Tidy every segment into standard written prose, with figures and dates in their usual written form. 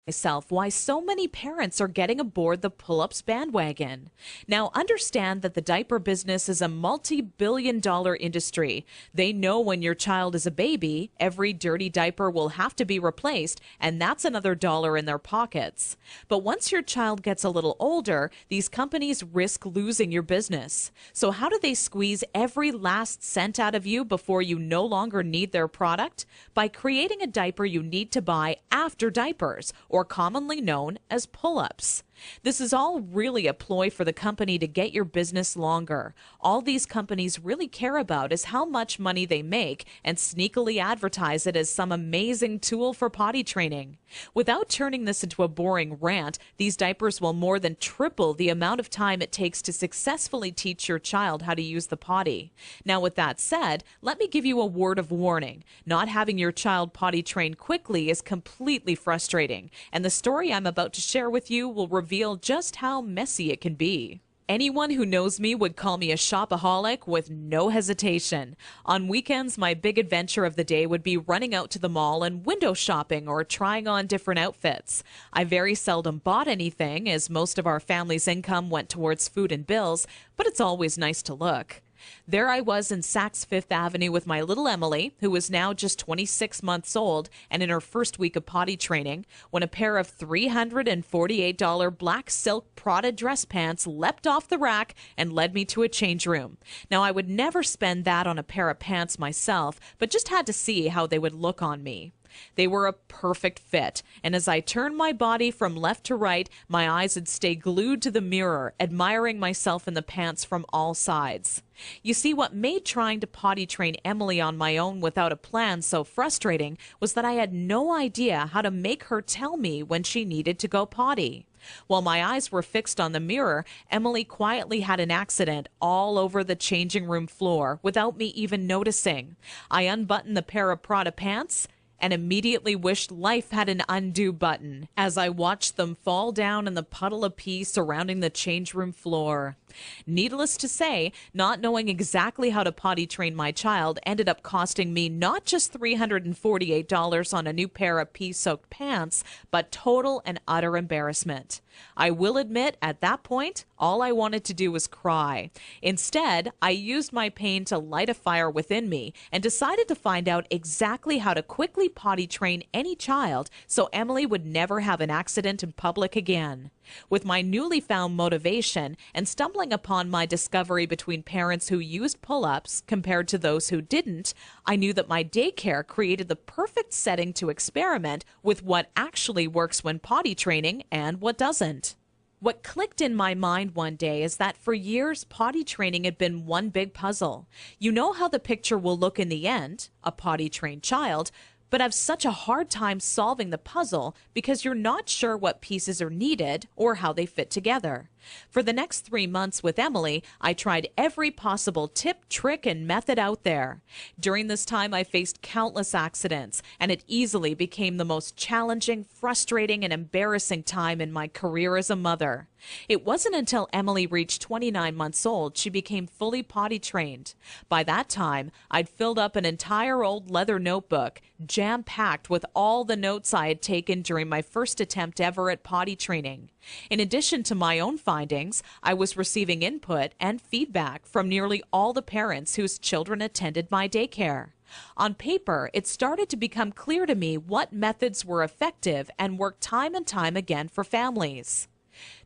Myself why so many parents are getting aboard the pull-ups bandwagon. Now, understand that the diaper business is a multi-billion-dollar industry. They know when your child is a baby, every dirty diaper will have to be replaced, and that's another dollar in their pockets. But once your child gets a little older, these companies risk losing your business. So how do they squeeze every last cent out of you before you no longer need their product? By creating a diaper you need to buy after diapers, or commonly known as pull-ups. This is all really a ploy for the company to get your business longer. All these companies really care about is how much money they make and sneakily advertise it as some amazing tool for potty training. Without turning this into a boring rant, these diapers will more than triple the amount of time it takes to successfully teach your child how to use the potty. Now, with that said, let me give you a word of warning. Not having your child potty trained quickly is completely frustrating, and the story I'm about to share with you will reveal just how messy it can be. Anyone who knows me would call me a shopaholic with no hesitation. On weekends, my big adventure of the day would be running out to the mall and window shopping or trying on different outfits. I very seldom bought anything, as most of our family's income went towards food and bills, but it's always nice to look. There I was in Saks Fifth Avenue with my little Emily, who was now just 26 months old and in her first week of potty training, when a pair of $348 black silk Prada dress pants leapt off the rack and led me to a change room. Now, I would never spend that on a pair of pants myself, but just had to see how they would look on me. They were a perfect fit, and as I turned my body from left to right, my eyes would stay glued to the mirror, admiring myself in the pants from all sides. You see, what made trying to potty train Emily on my own without a plan so frustrating was that I had no idea how to make her tell me when she needed to go potty. While my eyes were fixed on the mirror, Emily quietly had an accident all over the changing room floor without me even noticing. I unbuttoned the pair of Prada pants and immediately wished life had an undo button as I watched them fall down in the puddle of pee surrounding the change room floor. Needless to say, not knowing exactly how to potty train my child ended up costing me not just $348 on a new pair of pee-soaked pants, but total and utter embarrassment. I will admit, at that point, all I wanted to do was cry. Instead, I used my pain to light a fire within me and decided to find out exactly how to quickly potty train any child so Emily would never have an accident in public again. With my newly found motivation and stumbling upon my discovery between parents who used pull-ups compared to those who didn't, I knew that my daycare created the perfect setting to experiment with what actually works when potty training and what doesn't. What clicked in my mind one day is that for years, potty training had been one big puzzle. You know how the picture will look in the end, a potty-trained child, but have such a hard time solving the puzzle because you're not sure what pieces are needed or how they fit together. For the next 3 months with Emily, I tried every possible tip, trick, and method out there. During this time, I faced countless accidents, and it easily became the most challenging, frustrating, and embarrassing time in my career as a mother. It wasn't until Emily reached 29 months old she became fully potty trained. By that time, I'd filled up an entire old leather notebook, jam-packed with all the notes I had taken during my first attempt ever at potty training. In addition to my own findings, I was receiving input and feedback from nearly all the parents whose children attended my daycare. On paper, it started to become clear to me what methods were effective and worked time and time again for families.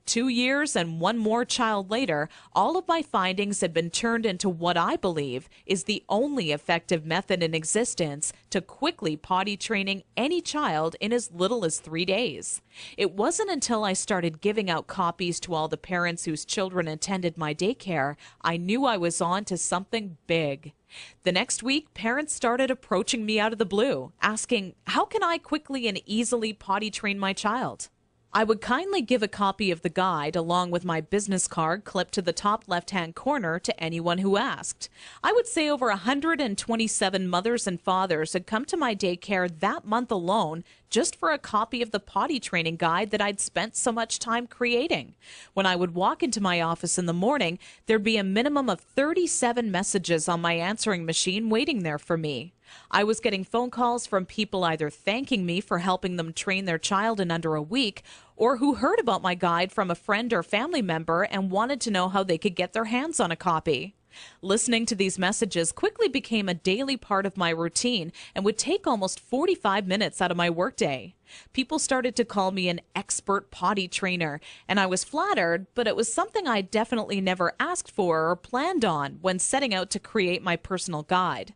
2 years and one more child later, all of my findings had been turned into what I believe is the only effective method in existence to quickly potty training any child in as little as 3 days. It wasn't until I started giving out copies to all the parents whose children attended my daycare I knew I was on to something big. The next week, parents started approaching me out of the blue, asking, how can I quickly and easily potty train my child? I would kindly give a copy of the guide along with my business card clipped to the top left-hand corner to anyone who asked. I would say over 127 mothers and fathers had come to my daycare that month alone just for a copy of the potty training guide that I'd spent so much time creating. When I would walk into my office in the morning, there'd be a minimum of 37 messages on my answering machine waiting there for me. I was getting phone calls from people either thanking me for helping them train their child in under a week, or who heard about my guide from a friend or family member and wanted to know how they could get their hands on a copy. Listening to these messages quickly became a daily part of my routine and would take almost 45 minutes out of my workday. People started to call me an expert potty trainer, and I was flattered, but it was something I definitely never asked for or planned on when setting out to create my personal guide.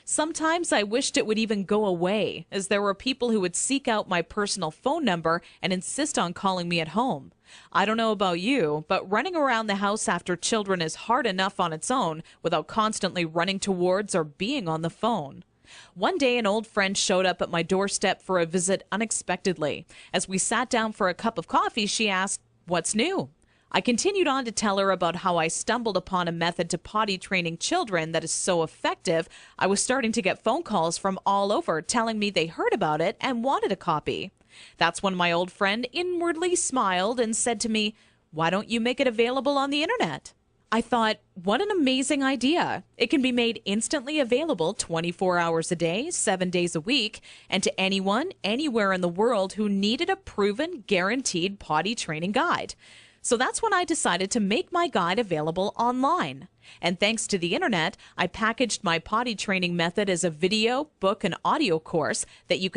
Sometimes I wished it would even go away, as there were people who would seek out my personal phone number and insist on calling me at home. I don't know about you, but running around the house after children is hard enough on its own without constantly running towards or being on the phone. One day, an old friend showed up at my doorstep for a visit unexpectedly. As we sat down for a cup of coffee, she asked, "What's new?" I continued on to tell her about how I stumbled upon a method to potty training children that is so effective, I was starting to get phone calls from all over telling me they heard about it and wanted a copy. That's when my old friend inwardly smiled and said to me, "Why don't you make it available on the internet?" I thought, what an amazing idea. It can be made instantly available 24 hours a day, 7 days a week, and to anyone, anywhere in the world who needed a proven, guaranteed potty training guide. So that's when I decided to make my guide available online. And thanks to the internet, I packaged my potty training method as a video, book, and audio course that you can